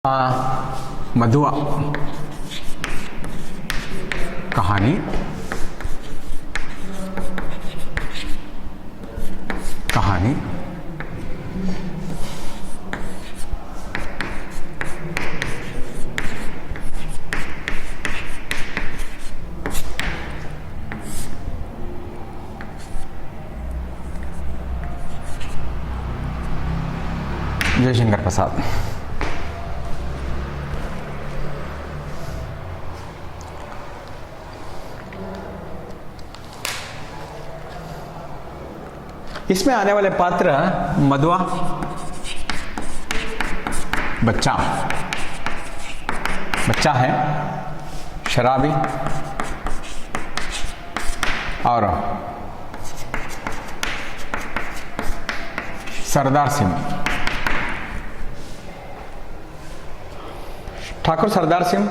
मधुआ कहानी कहानी जयशंकर प्रसाद। इसमें आने वाले पात्र मधुआ बच्चा है, शराबी और सरदार सिंह। ठाकुर सरदार सिंह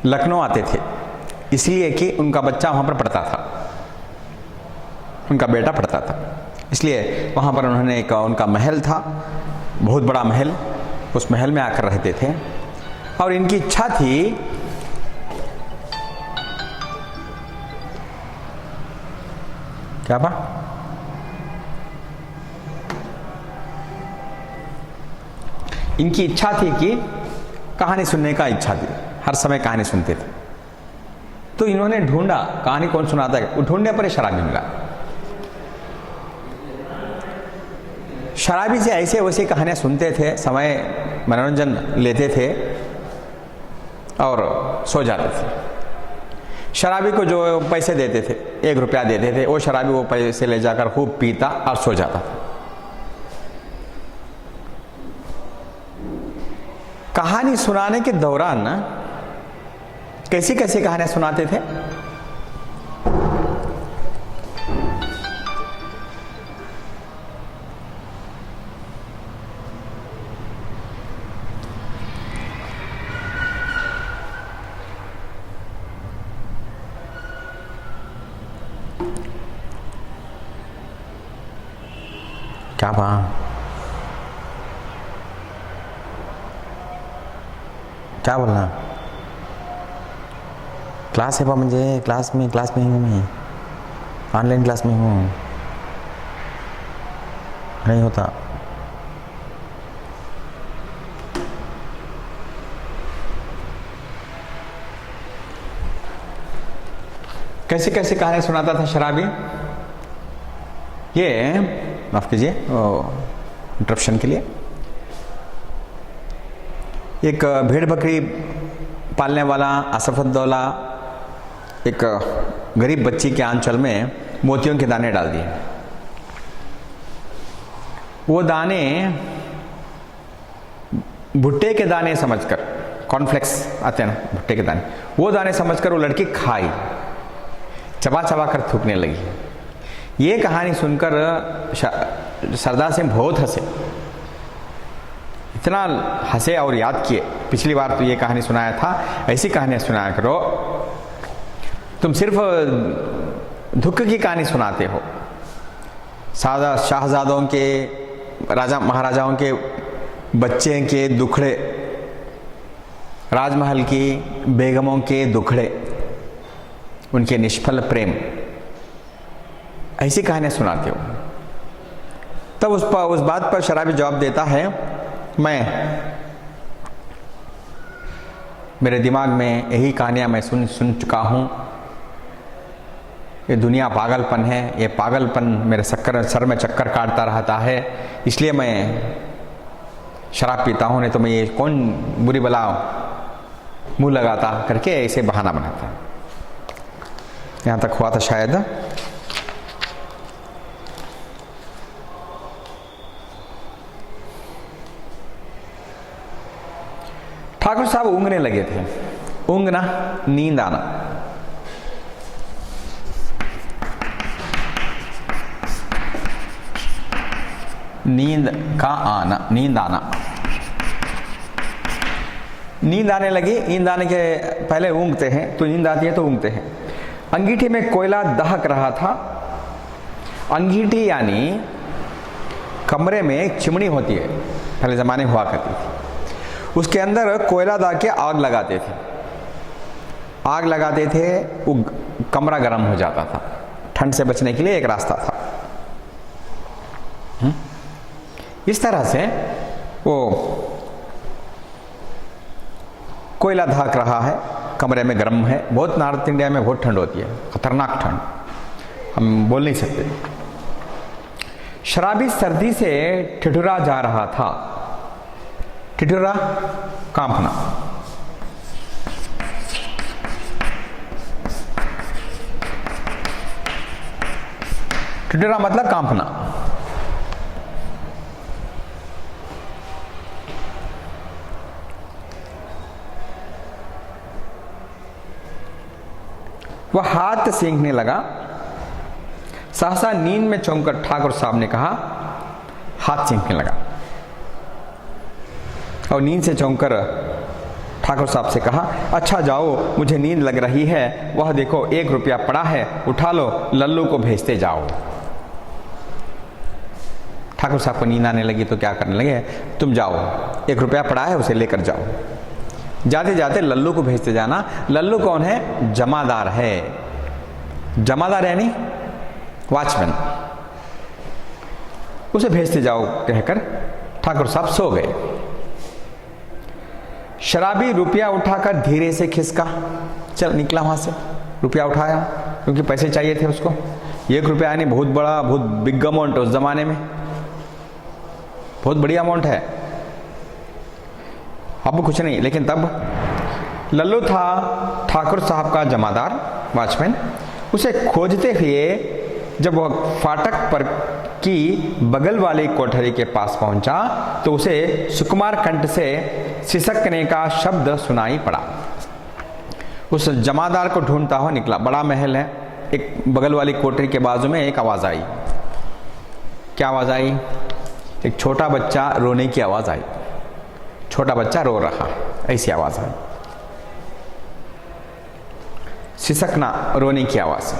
लखनऊ आते थे इसलिए कि उनका बच्चा वहां पर पढ़ता था, उनका बेटा पढ़ता था, इसलिए वहां पर उन्होंने एक उनका महल था, बहुत बड़ा महल, उस महल में आकर रहते थे। और इनकी इच्छा थी क्या बा इनकी इच्छा थी कि कहानी सुनने का इच्छा थी, हर समय कहानी सुनते थे। तो इन्होंने ढूंढा कहानी कौन सुनाता है, वो ढूंढने पर शराबी मिला। शराबी से ऐसे वैसे कहानियां सुनते थे, समय मनोरंजन लेते थे और सो जाते थे। शराबी को जो पैसे देते थे, 1 रुपया देते थे, वो शराबी वो पैसे ले जाकर खूब पीता और सो जाता था। कहानी सुनाने के दौरान कैसी कैसी कहानियां सुनाते थे। क्या क्या बोलना, क्लास है मुझे, क्लास में हूँ मैं, ऑनलाइन क्लास में हूँ, नहीं होता। कैसे कैसे कहानी सुनाता था शराबी। ये माफ कीजिए इंटरप्शन के लिए। एक भेड़ बकरी पालने वाला असफुद्दौला एक गरीब बच्ची के आंचल में मोतियों के दाने डाल दिए। वो दाने भुट्टे के दाने समझकर, कॉर्नफ्लेक्स आते हैं ना भुट्टे के दाने, वो दाने समझकर वो लड़की खाई, चबा चबा कर थूकने लगी। ये कहानी सुनकर सरदार सिंह बहुत हंसे, इतना हंसे और याद किए, पिछली बार तो ये कहानी सुनाया था, ऐसी कहानियां सुनाया करो, तुम सिर्फ दुख की कहानी सुनाते हो। सादा शाहजादों के, राजा महाराजाओं के बच्चे के दुखड़े, राजमहल की बेगमों के दुखड़े, उनके निष्फल प्रेम, ऐसी कहानियां सुनाते हो। तब उस बात पर शराबी जवाब देता है, मेरे दिमाग में यही कहानियां मैं सुन चुका हूं। ये दुनिया पागलपन है, ये पागलपन मेरे सर में चक्कर काटता रहता है, इसलिए मैं शराब पीता हूं, नहीं तो मैं ये कौन बुरी बला मुंह लगाता करके ऐसे बहाना बनाता। यहां तक हुआ था शायद। ठाकुर साहब ऊँगने लगे थे। ऊँगना, नींद आना। नींद का आना, नींद आना, नींद आने लगी। नींद आने के पहले ऊँगते हैं, तो नींद आती है तो ऊँगते हैं। अंगीठी में कोयला दहक रहा था। अंगीठी यानी कमरे में एक चिमनी होती है, पहले ज़माने हुआ करती थी। उसके अंदर कोयला डाल के आग लगाते थे। आग लगाते थे, वो कमरा गर्म हो जाता था। ठंड से बचने के लिए एक रास्ता था। इस तरह से वो कोयला धाक रहा है, कमरे में गर्म है। बहुत नॉर्थ इंडिया में बहुत ठंड होती है, खतरनाक ठंड, हम बोल नहीं सकते। शराबी सर्दी से ठिठुरा जा रहा था। ठिठुरा, कांपना। ठिठुरा मतलब कांपना। वह हाथ सेंकने लगा। सहसा नींद में चौंककर ठाकुर साहब ने कहा, हाथ सेंकने लगा। और नींद से चौंककर ठाकुर साहब से कहा, अच्छा जाओ, मुझे नींद लग रही है, वह देखो 1 रुपया पड़ा है, उठा लो, लल्लू को भेजते जाओ। ठाकुर साहब को नींद आने लगी तो क्या करने लगे, तुम जाओ, 1 रुपया पड़ा है, उसे लेकर जाओ। जाते जाते लल्लू को भेजते जाना। लल्लू कौन है? जमादार है। जमादार यानी वॉचमैन। उसे भेजते जाओ कहकर ठाकुर साहब सो गए। शराबी रुपया उठाकर धीरे से खिसका, चल निकला वहां से। रुपया उठाया क्योंकि पैसे चाहिए थे उसको। 1 रुपया यानी बहुत बड़ा, बहुत बिग अमाउंट उस जमाने में, बहुत बड़ी अमाउंट है। अब कुछ नहीं, लेकिन तब लल्लू था ठाकुर साहब का जमादार, वॉचमैन। उसे खोजते हुए जब वह फाटक पर की बगल वाली कोठरी के पास पहुंचा तो उसे सुकुमार कंठ से सिसकने का शब्द सुनाई पड़ा। उस जमादार को ढूंढता हुआ निकला। बड़ा महल है, एक बगल वाली कोठरी के बाजू में एक आवाज आई। क्या आवाज आई? एक छोटा बच्चा रोने की आवाज आई। छोटा बच्चा रो रहा है, ऐसी आवाज आई। सिसकना, रोने की आवाज।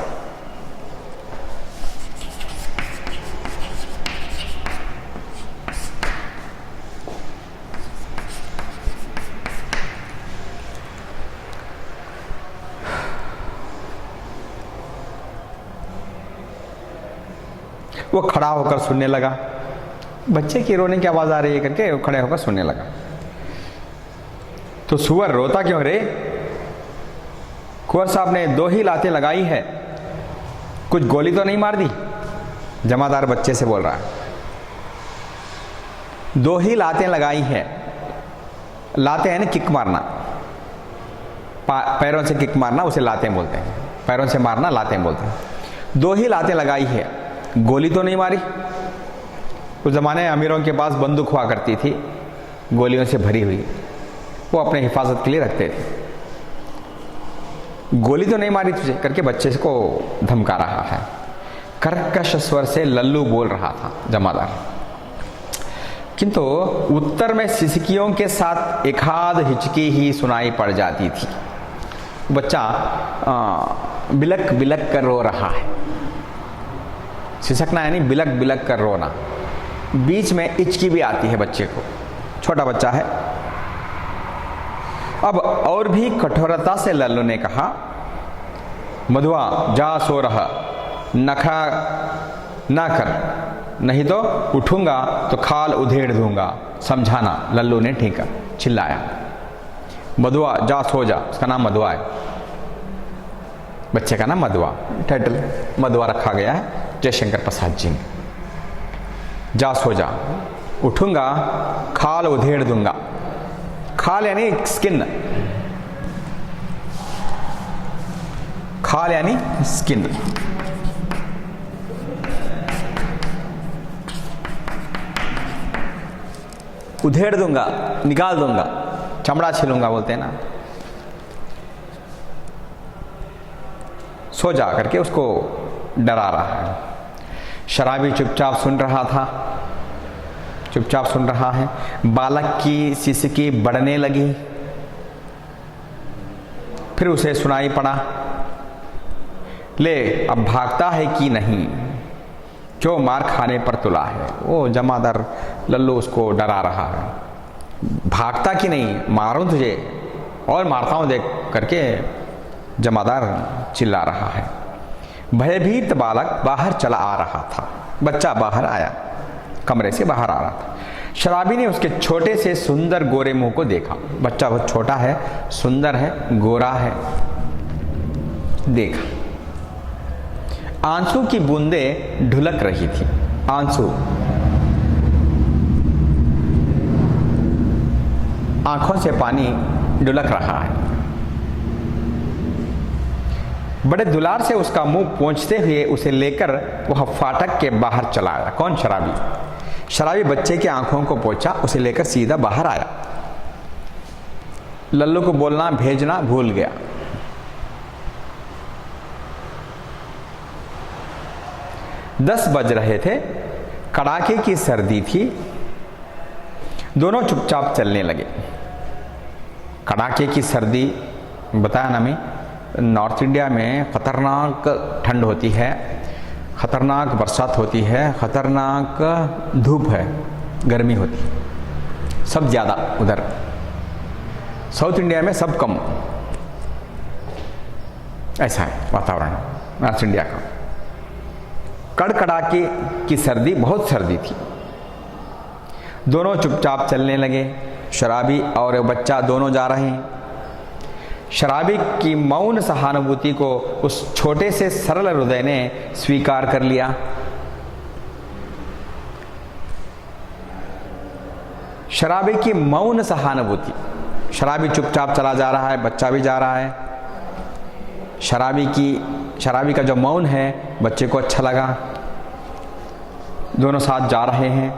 वो खड़ा होकर सुनने लगा। बच्चे की रोने की आवाज आ रही है करके वो खड़े होकर सुनने लगा। तो सुअर रोता क्यों रे? कुंवर साहब ने 2 ही लातें लगाई है, कुछ गोली तो नहीं मार दी? जमादार बच्चे से बोल रहा है। 2 ही लातें लगाई है। लाते हैं ना किक मारना, पैरों से किक मारना, उसे लातें बोलते हैं। पैरों से मारना लातें बोलते हैं। 2 ही लातें लगाई है, गोली तो नहीं मारी? उस जमाने में अमीरों के पास बंदूक हुआ करती थी, गोलियों से भरी हुई, वो अपने हिफाजत के लिए रखते थे। गोली तो नहीं मारी तुझे करके बच्चे को धमका रहा है। कर्कश स्वर से लल्लू बोल रहा था जमादार, किंतु उत्तर में सिसकियों के साथ एक आध हिचकी ही सुनाई पड़ जाती थी। बच्चा बिलक बिलक कर रो रहा है। सिसकना यानी बिलक बिलक कर रोना। बीच में हिचकी भी आती है बच्चे को, छोटा बच्चा है। अब और भी कठोरता से लल्लू ने कहा, मधुआ जा सो रहा, नखा ना कर, नहीं तो उठूंगा तो खाल उधेड़ दूंगा, समझाना। लल्लू ने ठीक है चिल्लाया। मधुआ जा सो जा, उसका नाम मधुआ है, बच्चे का नाम मधुआ, टाइटल मधुआ रखा गया है जयशंकर प्रसाद जी। जा सो जा, उठूंगा खाल उधेड़ दूंगा। खाल यानी स्किन, खाल यानी स्किन। उधेड़ दूंगा, निकाल दूंगा, चमड़ा छिलूंगा बोलते हैं ना। सो जा करके उसको डरा रहा है। शराबी चुपचाप सुन रहा था, चुपचाप सुन रहा है। बालक की सिसकी बढ़ने लगी, फिर उसे सुनाई पड़ा, ले अब भागता है कि नहीं, जो मार खाने पर तुला है। वो जमादार लल्लू उसको डरा रहा है। भागता कि नहीं, मारूं तुझे और मारता हूं, देख करके जमादार चिल्ला रहा है। भयभीत बालक बाहर चला आ रहा था। बच्चा बाहर आया, कमरे से बाहर आ रहा था। शराबी ने उसके छोटे से सुंदर गोरे मुंह को देखा। बच्चा बहुत छोटा है, सुंदर है, गोरा है। देखा, आंसू की बूंदें ढुलक रही थी। आंसू, आंखों से पानी ढुलक रहा है। बड़े दुलार से उसका मुंह पोंछते हुए उसे लेकर वह फाटक के बाहर चला आया। कौन? शराबी। शराबी बच्चे की आंखों को पोंछा, उसे लेकर सीधा बाहर आया। लल्लू को बोलना भेजना भूल गया। दस बज रहे थे, कड़ाके की सर्दी थी। दोनों चुपचाप चलने लगे। कड़ाके की सर्दी बताया ना मैं, नॉर्थ इंडिया में खतरनाक ठंड होती है, खतरनाक बरसात होती है, खतरनाक धूप है, गर्मी होती है, सब ज़्यादा। उधर साउथ इंडिया में सब कम। ऐसा है वातावरण नॉर्थ इंडिया का। कड़कड़ाके की सर्दी, बहुत सर्दी थी। दोनों चुपचाप चलने लगे। शराबी और बच्चा दोनों जा रहे हैं। शराबी की मौन सहानुभूति को उस छोटे से सरल हृदय ने स्वीकार कर लिया। शराबी की मौन सहानुभूति। शराबी चुपचाप चला जा रहा है, बच्चा भी जा रहा है। शराबी का जो मौन है बच्चे को अच्छा लगा। दोनों साथ जा रहे हैं।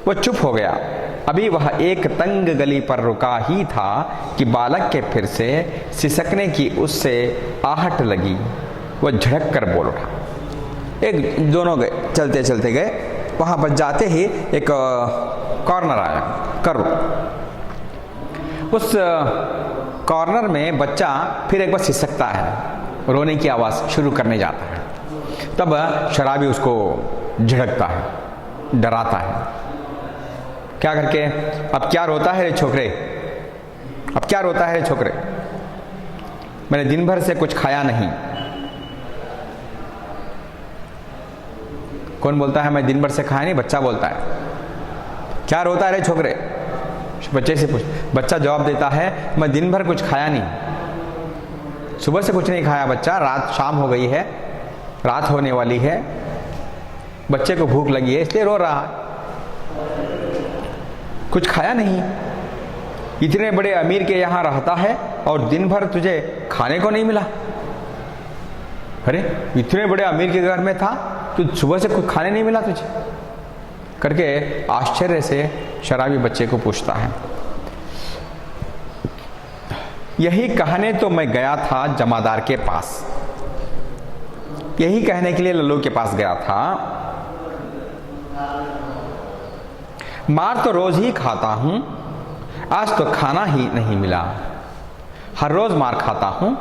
वो चुप हो गया। अभी वह एक तंग गली पर रुका ही था कि बालक के फिर से सिसकने की उससे आहट लगी। वह झड़क कर बोल उठा। दोनों गए, चलते चलते गए। वहां पर जाते ही एक कॉर्नर आया, कर्व। उस कॉर्नर में बच्चा फिर एक बार सिसकता है, रोने की आवाज़ शुरू करने जाता है। तब शराबी उसको झिड़कता है, डराता है। क्या करके? अब क्या रोता है रे छोकरे, अब क्या रोता है रे छोकरे, मैंने दिन भर से कुछ खाया नहीं। कौन बोलता है मैं दिन भर से खाया नहीं? बच्चा बोलता है। क्या रोता है रे छोकरे? बच्चे से पूछ। बच्चा जवाब देता है मैं दिन भर कुछ खाया नहीं, सुबह से कुछ नहीं खाया बच्चा, रात शाम हो गई है, रात होने वाली है, बच्चे को भूख लगी है इसलिए रो रहा है, कुछ खाया नहीं। इतने बड़े अमीर के यहाँ रहता है और दिन भर तुझे खाने को नहीं मिला। अरे इतने बड़े अमीर के घर में था, तो सुबह से कुछ खाने नहीं मिला तुझे करके आश्चर्य से शराबी बच्चे को पूछता है। यही कहने तो मैं गया था जमादार के पास, यही कहने के लिए लल्लू के पास गया था। मार तो रोज ही खाता हूं, आज तो खाना ही नहीं मिला। हर रोज मार खाता हूं,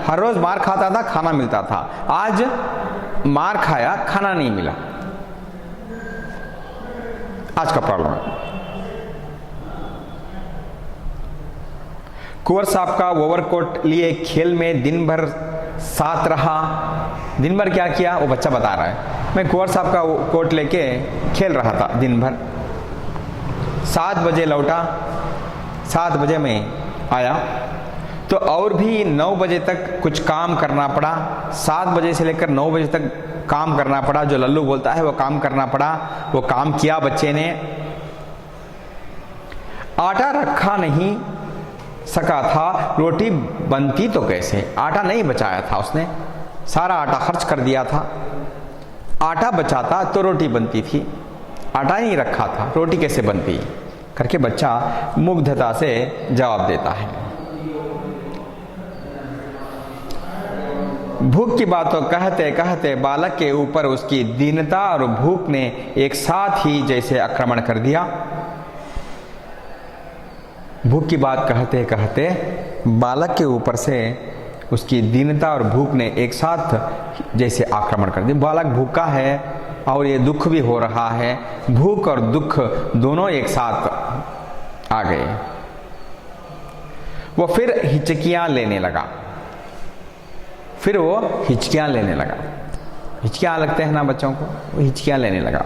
हर रोज मार खाता था, खाना मिलता था, आज मार खाया, खाना नहीं मिला। आज का प्रॉब्लम है। कुंवर साहब का ओवरकोट लिए खेल में दिन भर साथ रहा। दिन भर क्या किया वो बच्चा बता रहा है। मैं कुंवर साहब का कोट लेके खेल रहा था दिन भर। 7 बजे लौटा, 7 बजे मैं आया, तो और भी 9 बजे तक कुछ काम करना पड़ा। 7 बजे से लेकर 9 बजे तक काम करना पड़ा। जो लल्लू बोलता है वो काम करना पड़ा। वो काम किया बच्चे ने। आटा रखा नहीं सका था, रोटी बनती तो कैसे? आटा नहीं बचाया था उसने, सारा आटा खर्च कर दिया था। आटा बचाता तो रोटी बनती थी, आटा नहीं रखा था, रोटी कैसे बनती करके बच्चा मुग्धता से जवाब देता है। भूख की बातों कहते कहते बालक के ऊपर उसकी दीनता और भूख ने एक साथ ही जैसे आक्रमण कर दिया। भूख की बात कहते कहते बालक के ऊपर से उसकी दीनता और भूख ने एक साथ जैसे आक्रमण कर दिया। बालक भूखा है और ये दुख भी हो रहा है, भूख और दुख दोनों एक साथ आ गए। वो फिर हिचकियां लेने लगा, फिर वो हिचकियां लेने लगा। हिचकियां लगते हैं ना बच्चों को, वो हिचकियां लेने लगा।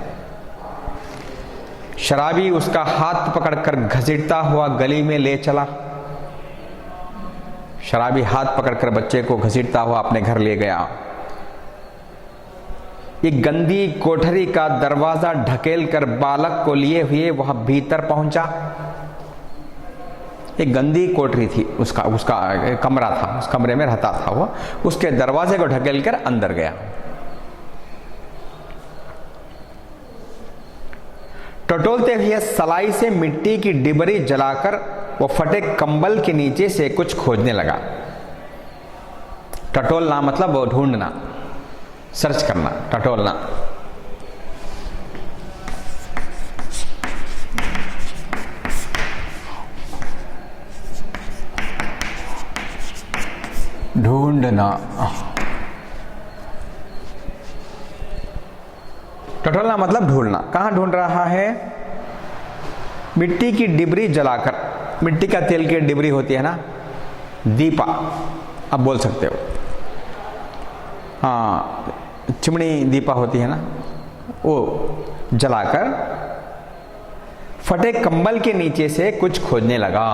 शराबी उसका हाथ पकड़कर घसीटता हुआ गली में ले चला। शराबी हाथ पकड़कर बच्चे को घसीटता हुआ अपने घर ले गया। एक गंदी कोठरी का दरवाजा ढकेल कर बालक को लिए हुए वह भीतर पहुंचा। एक गंदी कोठरी थी, उसका कमरा था, उस कमरे में रहता था वो, उसके दरवाजे को ढकेल कर अंदर गया। टटोलते हुए सलाई से मिट्टी की डिबरी जलाकर वो फटे कंबल के नीचे से कुछ खोजने लगा। टटोलना मतलब वो ढूंढना, सर्च करना, टटोलना। ढूंढना, टटोलना मतलब ढूंढना। कहां ढूंढ रहा है? मिट्टी की डिबरी जलाकर। मिट्टी का तेल की डिबरी होती है ना, दीपा आप बोल सकते हो, हाँ, चिमनी दीपा होती है ना, वो जलाकर फटे कंबल के नीचे से कुछ खोजने लगा।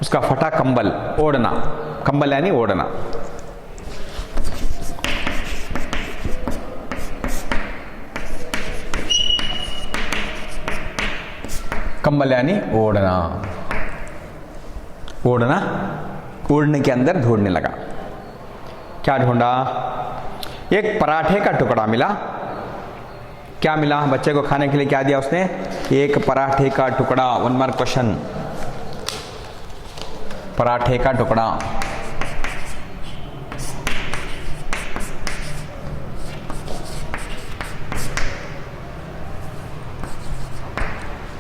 उसका फटा कंबल, ओढ़ना, कंबल यानी ओढ़ना। कंबल यानी ओढ़ना, ओढ़ना, ओढ़ने के अंदर ढूंढने लगा। क्या ढूंढा? एक पराठे का टुकड़ा मिला। क्या मिला? बच्चे को खाने के लिए क्या दिया उसने? एक पराठे का टुकड़ा। वन मार क्वेश्चन, पराठे का टुकड़ा।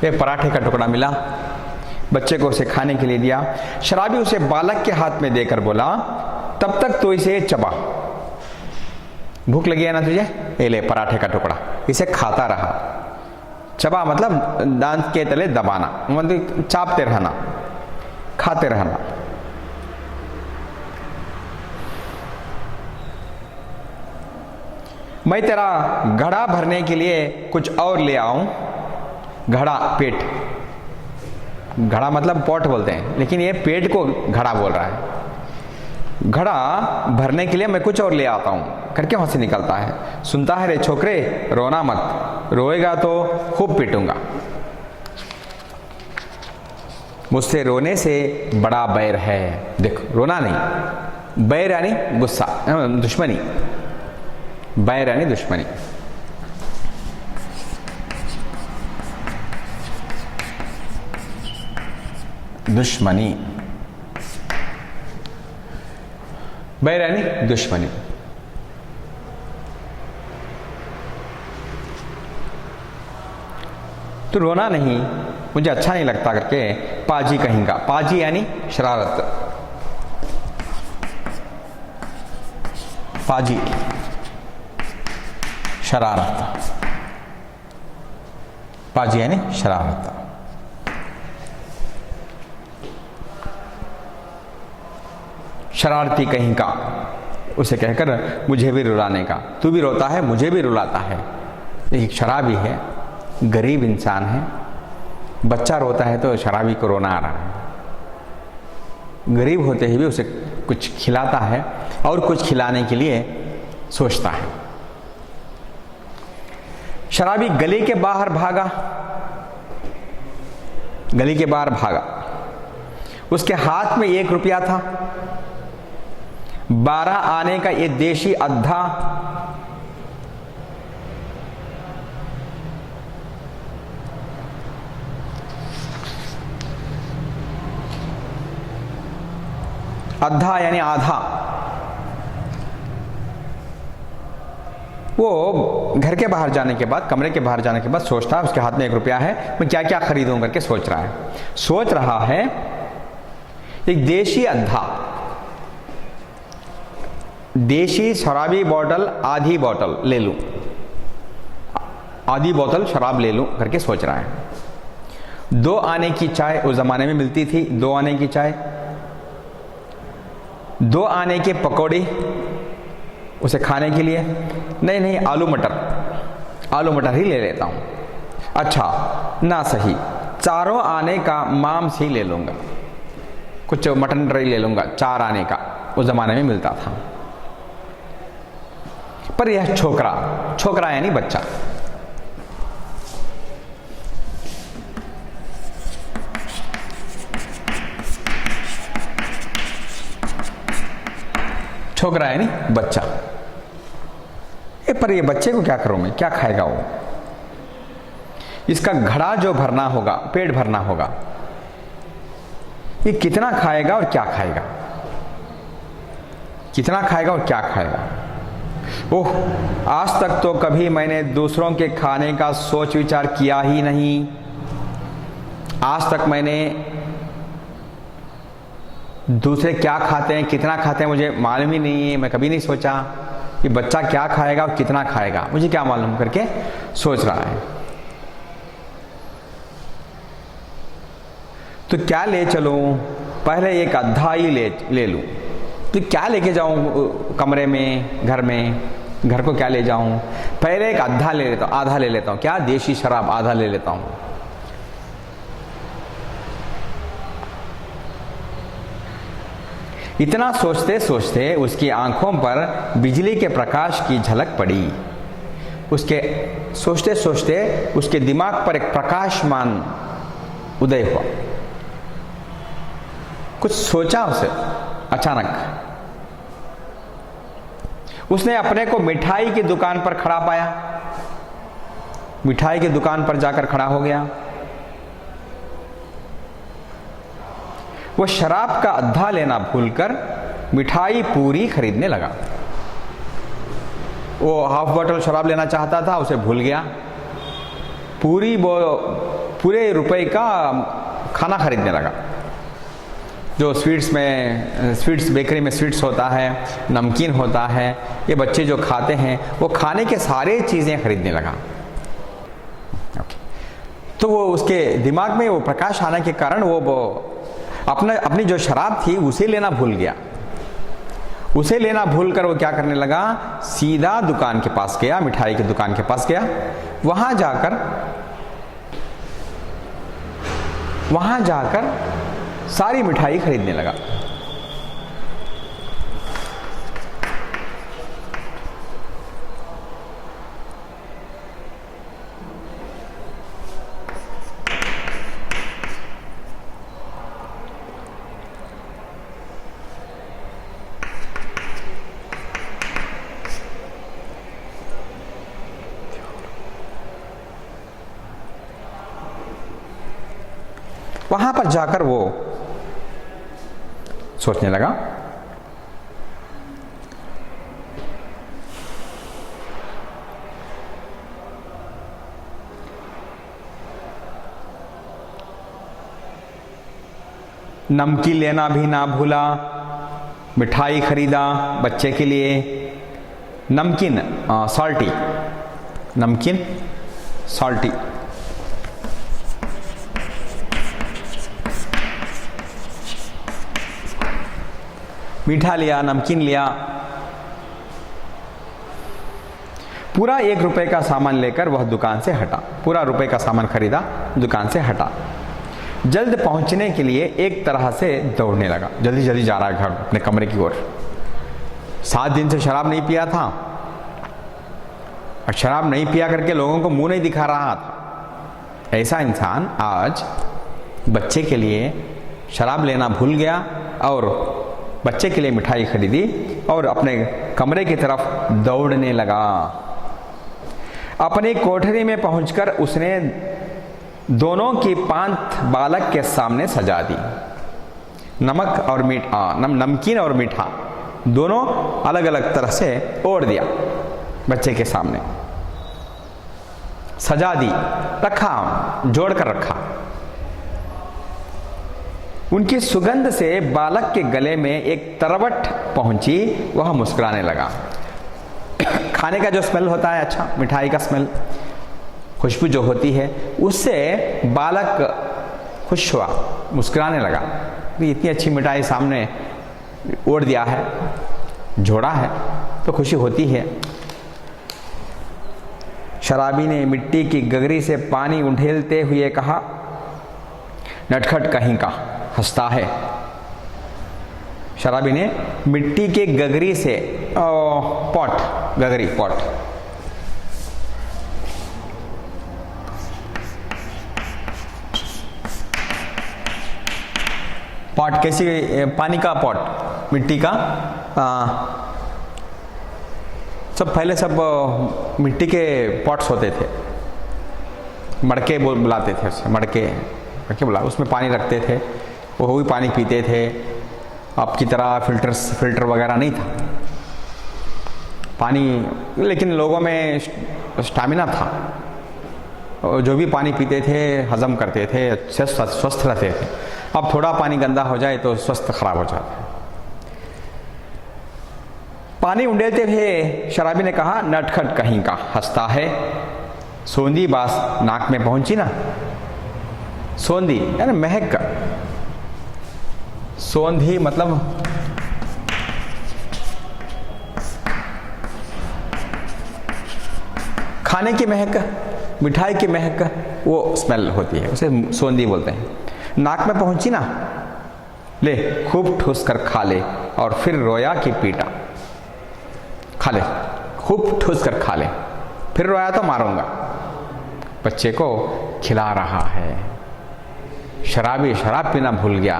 एक पराठे का टुकड़ा मिला, बच्चे को उसे खाने के लिए दिया। शराबी उसे बालक के हाथ में देकर बोला, तब तक तो इसे चबा। भूख लगी है ना तुझे, ये ले पराठे का टुकड़ा, इसे खाता रहा। चबा मतलब दांत के तले दबाना, मतलब चापते रहना, खाते रहना। मैं तेरा घड़ा भरने के लिए कुछ और ले आऊं। घड़ा, पेट, घड़ा मतलब पॉट बोलते हैं, लेकिन ये पेट को घड़ा बोल रहा है। घड़ा भरने के लिए मैं कुछ और ले आता हूं करके वहां से निकलता है। सुनता है रे छोकरे, रोना मत, रोएगा तो खूब पीटूंगा। मुझसे रोने से बड़ा बैर है। देखो, रोना नहीं, बैर यानी गुस्सा, दुश्मनी, बैर यानी दुश्मनी। दुश्मनी, बैर यानी दुश्मनी। तो रोना नहीं, मुझे अच्छा नहीं लगता करके पाजी कहेगा। पाजी यानी शरारत, पाजी शरारत, पाजी यानी शरारत। शरारती कहीं का, उसे कहकर मुझे भी रुलाने का। तू भी रोता है, मुझे भी रुलाता है। एक शराबी है, गरीब इंसान है, बच्चा रोता है तो शराबी को रोना आ रहा है। गरीब होते ही भी उसे कुछ खिलाता है और कुछ खिलाने के लिए सोचता है। शराबी गली के बाहर भागा, गली के बाहर भागा। उसके हाथ में 1 रुपया था। 12 आने का ये देशी अद्धा अद्धा यानी आधा। वो घर के बाहर जाने के बाद, कमरे के बाहर जाने के बाद सोचता है, उसके हाथ में 1 रुपया है, मैं क्या क्या खरीदूं करके सोच रहा है। सोच रहा है एक देशी अद्धा, देशी शराबी बोतल, आधी बोतल ले लूं। आधी बोतल शराब ले लूं करके सोच रहा है। 2 आने की चाय उस जमाने में मिलती थी, 2 आने की चाय, 2 आने के पकौड़े उसे खाने के लिए, नहीं आलू मटर ही ले लेता हूं। अच्छा ना सही, 4 आने का मांस ही ले लूंगा, कुछ मटन ही ले लूंगा, 4 आने का उस जमाने में मिलता था। पर यह छोकरा यानी बच्चा, छोकरा यानी बच्चा। पर ये बच्चे को क्या करूं मैं, क्या खाएगा वो? इसका घड़ा जो भरना होगा, पेट भरना होगा, ये कितना खाएगा और क्या खाएगा? कितना खाएगा और क्या खाएगा? ओह, आज तक तो कभी मैंने दूसरों के खाने का सोच विचार किया ही नहीं। आज तक मैंने दूसरे क्या खाते हैं, कितना खाते हैं, मुझे मालूम ही नहीं है। मैं कभी नहीं सोचा कि बच्चा क्या खाएगा और कितना खाएगा, मुझे क्या मालूम करके सोच रहा है। तो क्या ले चलूं? पहले एक अद्धा ही ले लूं। तो क्या लेके जाऊं कमरे में, घर को क्या ले जाऊं? पहले एक आधा ले लेता हूं। क्या? देशी शराब आधा ले लेता हूं। इतना सोचते सोचते उसकी आंखों पर बिजली के प्रकाश की झलक पड़ी। उसके सोचते सोचते उसके दिमाग पर एक प्रकाशमान उदय हुआ। कुछ सोचा उसे अचानक। उसने अपने को मिठाई की दुकान पर खड़ा पाया। मिठाई की दुकान पर जाकर खड़ा हो गया। वो शराब का अद्धा लेना भूलकर मिठाई पूरी खरीदने लगा। वो हाफ बोतल शराब लेना चाहता था, उसे भूल गया। पूरे रुपए का खाना खरीदने लगा। जो स्वीट्स बेकरी में स्वीट्स होता है, नमकीन होता है, ये बच्चे जो खाते हैं, वो खाने के सारे चीज़ें खरीदने लगा। तो वो उसके दिमाग में वो प्रकाश आने के कारण वो अपनी जो शराब थी उसे लेना भूल गया। उसे लेना भूलकर वो क्या करने लगा, सीधा दुकान के पास गया, मिठाई की दुकान के पास गया। वहां जाकर सारी मिठाई खरीदने लगा। वहां पर जाकर वो सोचने लगा, नमकीन लेना भी ना भूला, मिठाई खरीदा बच्चे के लिए, नमकीन सॉल्टी, मीठा लिया, नमकीन लिया। पूरा 1 रुपए का सामान लेकर वह दुकान से हटा। पूरा रुपए का सामान खरीदा, दुकान से हटा। जल्द पहुंचने के लिए एक तरह से दौड़ने लगा। जल्दी जल्दी जा रहा है घर, अपने कमरे की ओर। 7 दिन से शराब नहीं पिया था, और शराब नहीं पिया करके लोगों को मुंह नहीं दिखा रहा था। ऐसा इंसान आज बच्चे के लिए शराब लेना भूल गया और बच्चे के लिए मिठाई खरीदी और अपने कमरे की तरफ दौड़ने लगा। अपनी कोठरी में पहुंचकर उसने दोनों की पांत बालक के सामने सजा दी। नमकीन और मीठा दोनों अलग अलग तरह से ओढ़ दिया, बच्चे के सामने सजा दी, रखा, जोड़कर रखा। उनकी सुगंध से बालक के गले में एक तरवट पहुंची। वह मुस्कुराने लगा। खाने का जो स्मेल होता है, अच्छा मिठाई का स्मेल, खुशबू जो होती है उससे बालक खुश हुआ, मुस्कुराने लगा कि इतनी अच्छी मिठाई सामने ओढ़ दिया है, जोड़ा है तो खुशी होती है। शराबी ने मिट्टी की गगरी से पानी उंडेलते हुए कहा, नटखट कहीं का, हंसता है। शराबी ने मिट्टी के गगरी से पॉट, गगरी पॉट, पॉट कैसी, पानी का पॉट, मिट्टी का, सब पहले सब मिट्टी के पॉट्स होते थे, मड़के बुलाते थे उसे, मड़के बुला, उसमें पानी रखते थे, वो भी पानी पीते थे। अब की तरह फिल्टर वगैरह नहीं था पानी, लेकिन लोगों में स्टैमिना था, जो भी पानी पीते थे हजम करते थे, अच्छे स्वस्थ रहते थे। अब थोड़ा पानी गंदा हो जाए तो स्वास्थ्य खराब हो जाता है। पानी उंडेलते हुए शराबी ने कहा, नटखट कहीं का, हंसता है। सोंधी बास नाक में पहुंची ना, सोंधी यानी महक, सोंधी मतलब खाने की महक, मिठाई की महक, वो स्मेल होती है, उसे सोंधी बोलते हैं। नाक में पहुंची ना, ले खूब ठूस कर खा ले, और फिर रोया कि पीटा, खा ले, खूब ठूस कर खा ले, फिर रोया तो मारूंगा। बच्चे को खिला रहा है। शराबी शराब पीना भूल गया,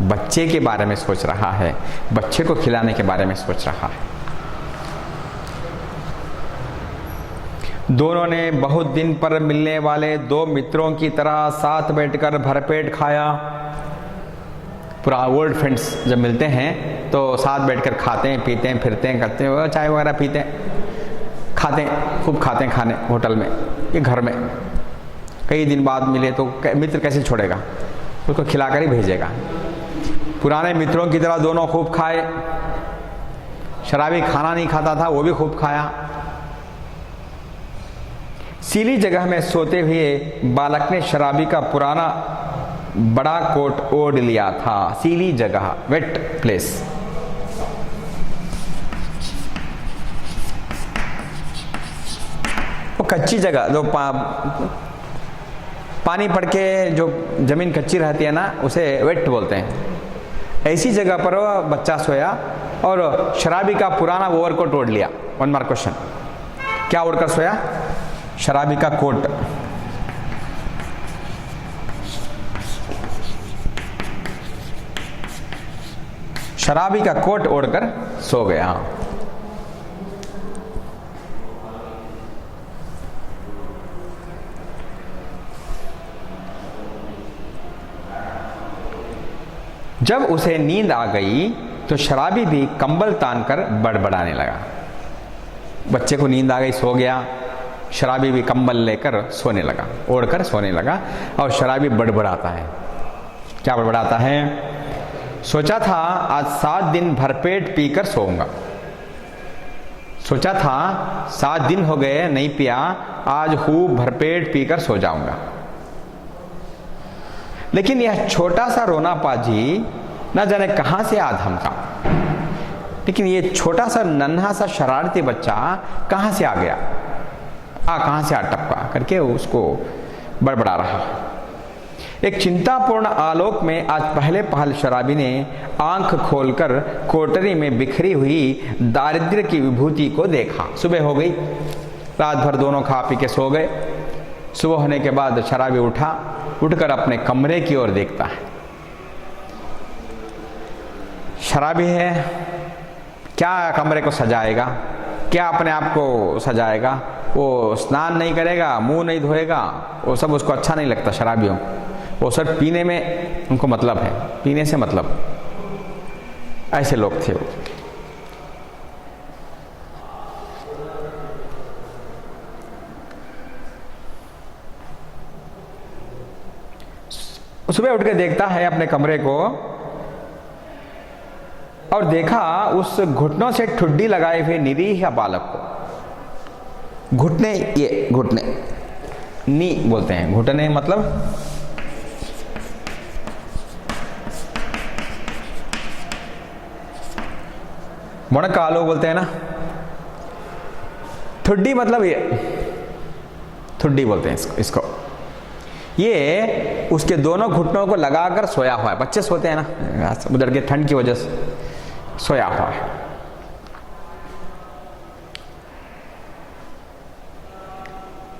बच्चे के बारे में सोच रहा है, बच्चे को खिलाने के बारे में सोच रहा है। दोनों ने बहुत दिन पर मिलने वाले दो मित्रों की तरह साथ बैठकर भरपेट खाया। पूरा ओल्ड फ्रेंड्स जब मिलते हैं तो साथ बैठकर खाते हैं, पीते हैं, फिरते हैं, करते हैं, चाय वगैरह पीते हैं, खाते हैं, खूब खाते हैं खाने, होटल में या घर में। कई दिन बाद मिले तो मित्र कैसे छोड़ेगा, उसको खिलाकर ही भेजेगा। पुराने मित्रों की तरह दोनों खूब खाए। शराबी खाना नहीं खाता था, वो भी खूब खाया। सीली जगह में सोते हुए बालक ने शराबी का पुराना बड़ा कोट ओढ़ लिया था। सीली जगह, वेट प्लेस। वो कच्ची जगह, जो पानी पड़ के जो जमीन कच्ची रहती है ना, उसे वेट बोलते हैं। ऐसी जगह पर बच्चा सोया और शराबी का पुराना ओवरकोट ओढ़ लिया। वन मार क्वेश्चन, क्या ओढ़कर सोया? शराबी का कोट। शराबी का कोट ओढ़कर सो गया। जब उसे नींद आ गई तो शराबी भी कंबल तानकर बड़बड़ाने लगा। बच्चे को नींद आ गई, सो गया, शराबी भी कंबल लेकर सोने लगा, ओढ़कर सोने लगा। और शराबी बड़बड़ाता है। क्या बड़बड़ाता है? सोचा था आज 7 दिन भरपेट पीकर सोऊंगा। सोचा था 7 दिन हो गए नहीं पिया, आज खूब भरपेट पीकर सो जाऊंगा। लेकिन यह छोटा सा रोना पाजी न जाने कहां से आ धमका। लेकिन ये छोटा सा नन्हा सा शरारती बच्चा कहां से आ गया, कहां से आ टपका करके उसको बड़बड़ा रहा। एक चिंतापूर्ण आलोक में आज पहले पहल शराबी ने आंख खोलकर कोठरी में बिखरी हुई दारिद्र्य की विभूति को देखा। सुबह हो गई, रात भर दोनों खा पी के सो गए। सुबह होने के बाद शराबी उठकर अपने कमरे की ओर देखता है। शराबी है, क्या कमरे को सजाएगा, क्या अपने आप को सजाएगा? वो स्नान नहीं करेगा, मुंह नहीं धोएगा, वो सब उसको अच्छा नहीं लगता शराबियों। वो सब पीने में उनको मतलब है, पीने से मतलब। ऐसे लोग थे वो। सुबह उठ के देखता है अपने कमरे को और देखा उस घुटनों से ठुड्डी लगाए हुए निरीह बालक को। घुटने, ये घुटने नी बोलते हैं, घुटने मतलब मोणकालो बोलते हैं ना, थुड्डी मतलब ये थुड्डी बोलते हैं इसको। ये उसके दोनों घुटनों को लगाकर सोया हुआ है। बच्चे सोते हैं ना उधर के ठंड की वजह से, सोया हुआ है।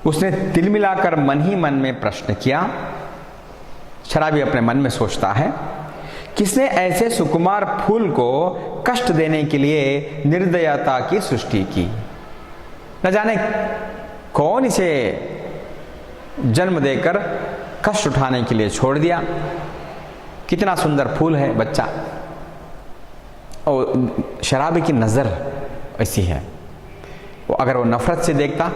उसने तिल मिलाकर मन ही मन में प्रश्न किया। शराबी अपने मन में सोचता है, किसने ऐसे सुकुमार फूल को कष्ट देने के लिए निर्दयता की सृष्टि की? न जाने कौन इसे जन्म देकर कष्ट उठाने के लिए छोड़ दिया। कितना सुंदर फूल है बच्चा। और शराबी की नज़र ऐसी है, वो अगर वो नफरत से देखता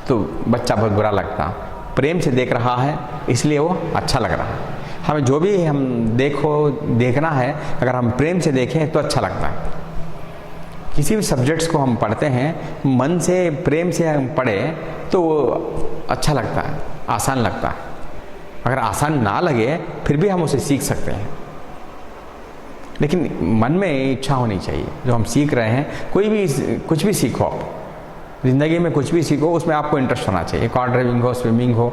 तो बच्चा बहुत बुरा लगता, प्रेम से देख रहा है इसलिए वो अच्छा लग रहा है। हमें जो भी हम देखना है, अगर हम प्रेम से देखें तो अच्छा लगता है। किसी भी सब्जेक्ट्स को हम पढ़ते हैं मन से, प्रेम से हम पढ़े तो वो अच्छा लगता है, आसान लगता है। अगर आसान ना लगे फिर भी हम उसे सीख सकते हैं, लेकिन मन में इच्छा होनी चाहिए। जो हम सीख रहे हैं, कोई भी कुछ भी सीखो आप ज़िंदगी में, कुछ भी सीखो उसमें आपको इंटरेस्ट होना चाहिए। कार ड्राइविंग हो, स्विमिंग हो,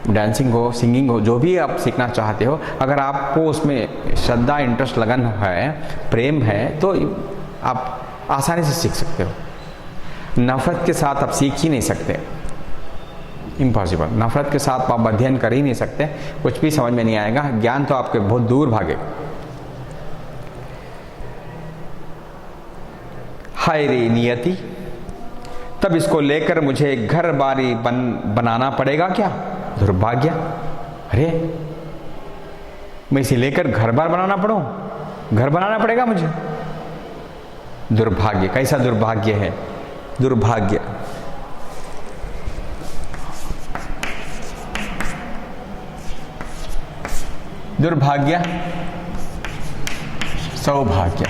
डांसिंग हो, सिंगिंग हो, जो भी आप सीखना चाहते हो, अगर आपको उसमें श्रद्धा, इंटरेस्ट, लगन है, प्रेम है, तो आप आसानी से सीख सकते हो। नफरत के साथ आप सीख ही नहीं सकते, इम्पॉसिबल। नफरत के साथ आप अध्ययन कर ही नहीं सकते, कुछ भी समझ में नहीं आएगा, ज्ञान तो आपके बहुत दूर भागेगा। हाय रे नियति, तब इसको लेकर मुझे घर बारी बनाना पड़ेगा क्या? दुर्भाग्य। अरे मैं इसे लेकर घर बार बनाना घर बनाना पड़ेगा मुझे? दुर्भाग्य। कैसा दुर्भाग्य है? दुर्भाग्य। दुर्भाग्य, सौभाग्य।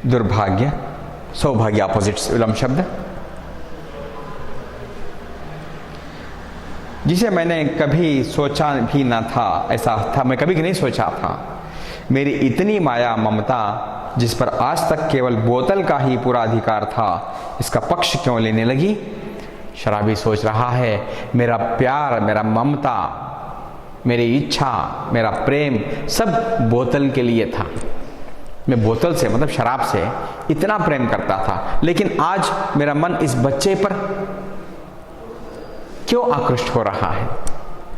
दुर्भाग्य, सौभाग्य, अपोजिट्स, विलोम शब्द। जिसे मैंने कभी सोचा भी ना था, ऐसा था, मैं कभी नहीं सोचा था। मेरी इतनी माया ममता, जिस पर आज तक केवल बोतल का ही पूरा अधिकार था, इसका पक्ष क्यों लेने लगी? शराबी सोच रहा है, मेरा प्यार, मेरा ममता, मेरी इच्छा, मेरा प्रेम सब बोतल के लिए था। मैं बोतल से, मतलब शराब से इतना प्रेम करता था, लेकिन आज मेरा मन इस बच्चे पर क्यों आकृष्ट हो रहा है?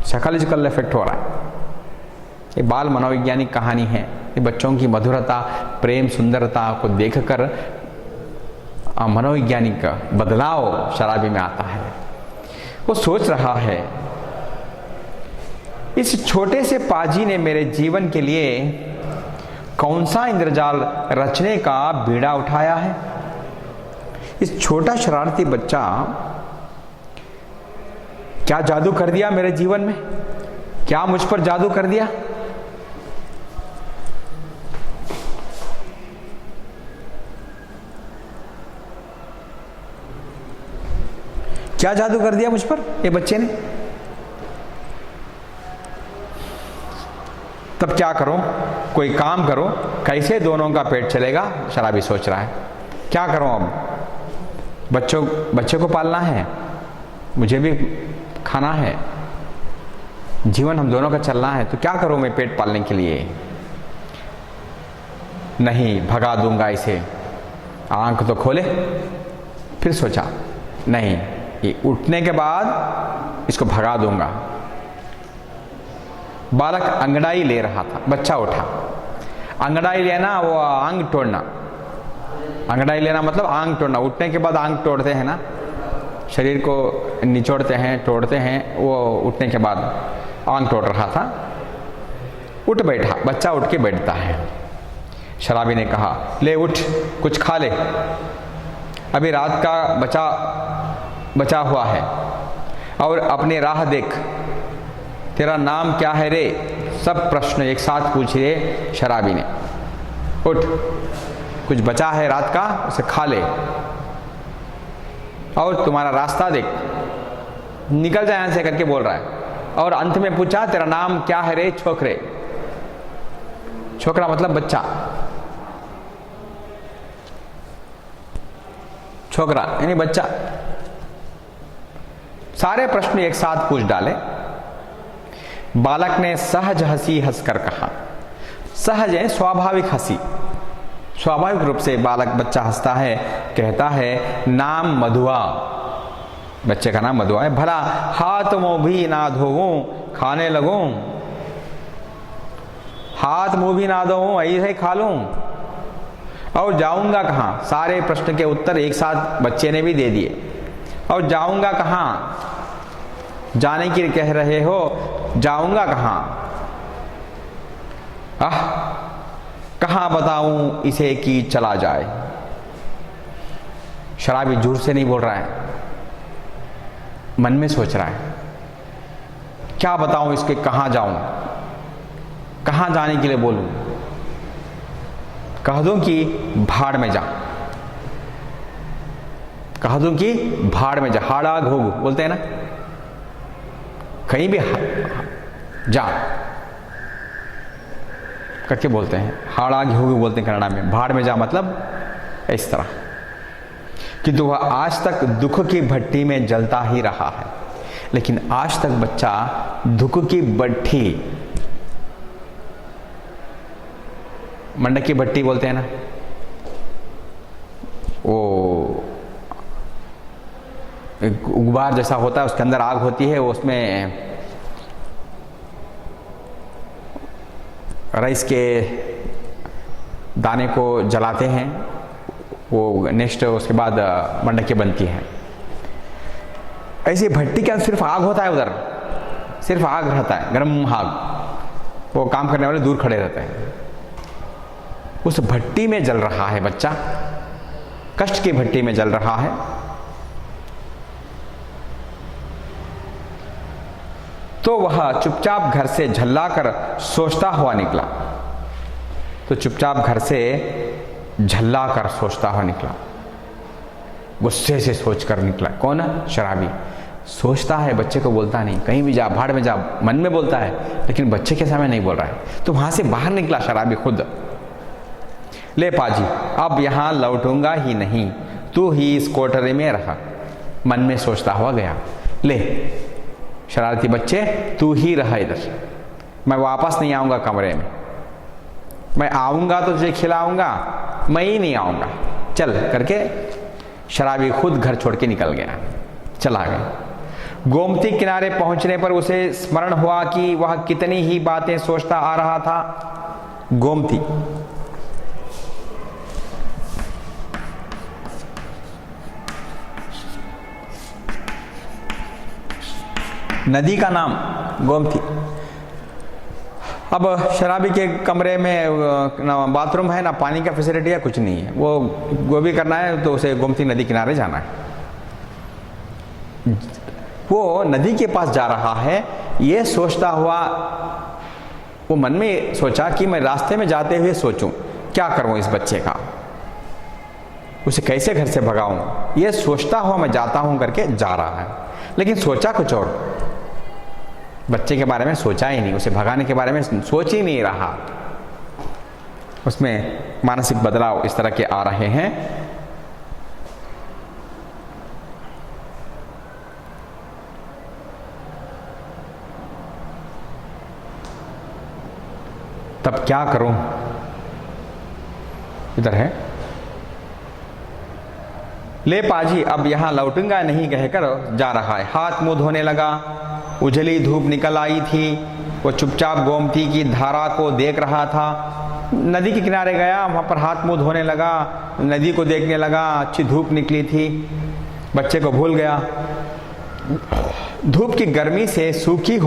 साइकोलॉजिकल इफेक्ट हो रहा है। ये बाल मनोवैज्ञानिक कहानी है। ये बच्चों की मधुरता, प्रेम, सुंदरता को देखकर मनोवैज्ञानिक बदलाव शराबी में आता है। वो सोच रहा है, इस छोटे से पाजी ने मेरे जीवन के लिए कौन सा इंद्रजाल रचने का बीड़ा उठाया है? इस छोटा शरारती बच्चा क्या जादू कर दिया मेरे जीवन में? क्या मुझ पर जादू कर दिया? क्या जादू कर दिया मुझ पर ये बच्चे ने? तब क्या करो? कोई काम करो, कैसे दोनों का पेट चलेगा? शराबी सोच रहा है। क्या करूं अब? बच्चे को पालना है, मुझे भी खाना है, जीवन हम दोनों का चलना है, तो क्या करूं मैं पेट पालने के लिए? नहीं, भगा दूंगा इसे। आंख तो खोले। फिर सोचा, नहीं, ये उठने के बाद इसको भगा दूंगा। बालक अंगड़ाई ले रहा था, बच्चा उठा। अंगड़ाई लेना, वो आंग तोड़ना। अंगड़ाई लेना मतलब आंग तोड़ना। उठने के बाद आंग तोड़ते हैं ना, शरीर को निचोड़ते हैं, तोड़ते हैं। वो उठने के बाद आंग तोड़ रहा था, उठ बैठा। बच्चा उठ के बैठता है। शराबी ने कहा, ले उठ, कुछ खा ले, अभी रात का बचा हुआ है, और अपनी राह देख। तेरा नाम क्या है रे? सब प्रश्न एक साथ पूछ लिए शराबी ने। उठ, कुछ बचा है रात का उसे खा ले, और तुम्हारा रास्ता देख, निकल जाए यहां से करके बोल रहा है। और अंत में पूछा तेरा नाम क्या है रे छोकरे। छोकरा मतलब बच्चा, छोकरा यानी बच्चा। सारे प्रश्न एक साथ पूछ डाले। बालक ने सहज हंसी हंसकर कहा, सहज है स्वाभाविक हंसी, स्वाभाविक रूप से बालक बच्चा हंसता है, कहता है नाम मधुआ, बच्चे का नाम मधुआ है। भला हाथ मुंह भी ना धोऊं खाने लगूं, हाथ मुंह भी ना धोऊं ऐसे ही खा लूं, और जाऊंगा कहां। सारे प्रश्न के उत्तर एक साथ बच्चे ने भी दे दिए। और जाऊंगा कहां, जाने की कह रहे हो, जाऊंगा कहां, कहां बताऊं इसे कि चला जाए। शराबी जोर से नहीं बोल रहा है, मन में सोच रहा है क्या बताऊं इसके, कहां जाऊं, कहां जाने के लिए बोलूं। कह दूं कि भाड़ में जा, कह दूं कि भाड़ में जा, हाड़ा घोग बोलते हैं ना, कहीं भी जा करके बोलते हैं, हाड़ा घोग बोलते हैं कन्नड़ा में। भाड़ में जा मतलब इस तरह। किंतु वह आज तक दुख की भट्टी में जलता ही रहा है, लेकिन आज तक बच्चा दुख की भट्टी, मंडक की भट्टी बोलते हैं ना, वो एक गुब्बार जैसा होता है, उसके अंदर आग होती है, उसमें राइस के दाने को जलाते हैं, वो नेक्स्ट उसके बाद मंडकी बनती है। ऐसी भट्टी के अंदर सिर्फ आग होता है, उधर सिर्फ आग रहता है, गर्म आग, वो काम करने वाले दूर खड़े रहते हैं। उस भट्टी में जल रहा है बच्चा, कष्ट की भट्टी में जल रहा है। तो वह चुपचाप घर से झल्लाकर सोचता हुआ निकला, तो चुपचाप घर से झल्लाकर सोचता हुआ निकला, गुस्से से सोचकर निकला। कौन? शराबी। सोचता है, बच्चे को बोलता नहीं, कहीं भी जा, भाड़ में जा, मन में बोलता है, लेकिन बच्चे के सामने नहीं बोल रहा है। तो वहां से बाहर निकला शराबी खुद। ले पाजी, अब यहां लौटूंगा ही नहीं, तू ही इस कोठरी में रहा, मन में सोचता हुआ गया। ले शरारती बच्चे, तू ही रहा इधर, मैं वापस नहीं आऊंगा कमरे में, मैं आऊंगा तो तुझे खिलाऊंगा, मैं ही नहीं आऊंगा, चल करके शराबी खुद घर छोड़ के निकल गया, चला गया। गोमती किनारे पहुंचने पर उसे स्मरण हुआ कि वह कितनी ही बातें सोचता आ रहा था। गोमती नदी का नाम गोमती। अब शराबी के कमरे में ना बाथरूम है, ना पानी का फैसिलिटी है, कुछ नहीं है, वो भी करना है तो उसे गोमती नदी किनारे जाना है। वो नदी के पास जा रहा है, ये सोचता हुआ, वो मन में सोचा कि मैं रास्ते में जाते हुए सोचूं क्या करूं इस बच्चे का, उसे कैसे घर से भगाऊं, ये सोचता हुआ मैं जाता हूं करके जा रहा है। लेकिन सोचा कुछ और, बच्चे के बारे में सोचा ही नहीं, उसे भगाने के बारे में सोच ही नहीं रहा। उसमें मानसिक बदलाव इस तरह के आ रहे हैं। तब क्या करूं? इधर है, ले पाजी अब यहां लौटूंगा नहीं कहकर जा रहा है। हाथ मुंह धोने लगा, उजली धूप निकल आई थी, वो चुपचाप गोमती की धारा को देख रहा था। नदी के किनारे गया, वहां पर हाथ मुंह धोने लगा, नदी को देखने लगा, अच्छी धूप निकली थी, बच्चे को भूल गया। धूप की गर्मी से सुखी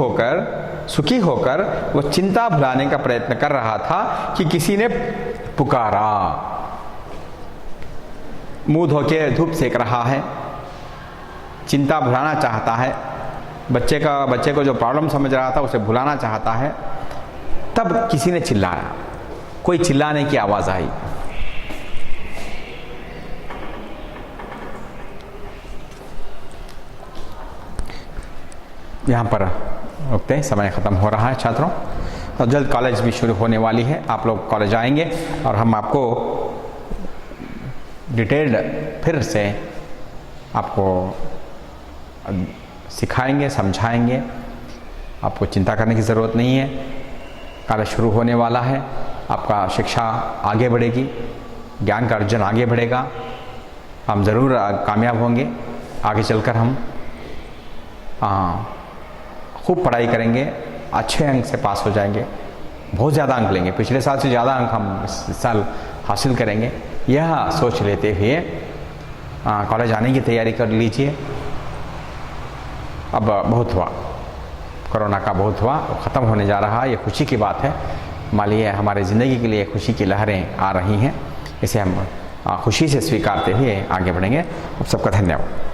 होकर वो चिंता भुलाने का प्रयत्न कर रहा था कि किसी ने पुकारा। मुंह धोके धूप सेक रहा है, चिंता भुलाना चाहता है, बच्चे को जो प्रॉब्लम समझ रहा था उसे भुलाना चाहता है। तब किसी ने चिल्लाया, कोई चिल्लाने की आवाज़ आई। यहाँ पर रुकते हैं, समय ख़त्म हो रहा है छात्रों, और जल्द कॉलेज भी शुरू होने वाली है। आप लोग कॉलेज आएंगे और हम आपको डिटेल्ड फिर से आपको सिखाएंगे, समझाएंगे। आपको चिंता करने की ज़रूरत नहीं है। कॉलेज शुरू होने वाला है, आपका शिक्षा आगे बढ़ेगी, ज्ञान का अर्जन आगे बढ़ेगा, हम ज़रूर कामयाब होंगे। आगे चलकर हम खूब पढ़ाई करेंगे, अच्छे अंक से पास हो जाएंगे, बहुत ज़्यादा अंक लेंगे, पिछले साल से ज़्यादा अंक हम इस साल हासिल करेंगे। यह सोच लेते हुए कॉलेज आने की तैयारी कर लीजिए। अब बहुत हुआ, कोरोना का बहुत हुआ, ख़त्म होने जा रहा है, ये खुशी की बात है। मान लीजिए हमारे ज़िंदगी के लिए खुशी की लहरें आ रही हैं, इसे हम खुशी से स्वीकारते हुए आगे बढ़ेंगे। आप सबका धन्यवाद।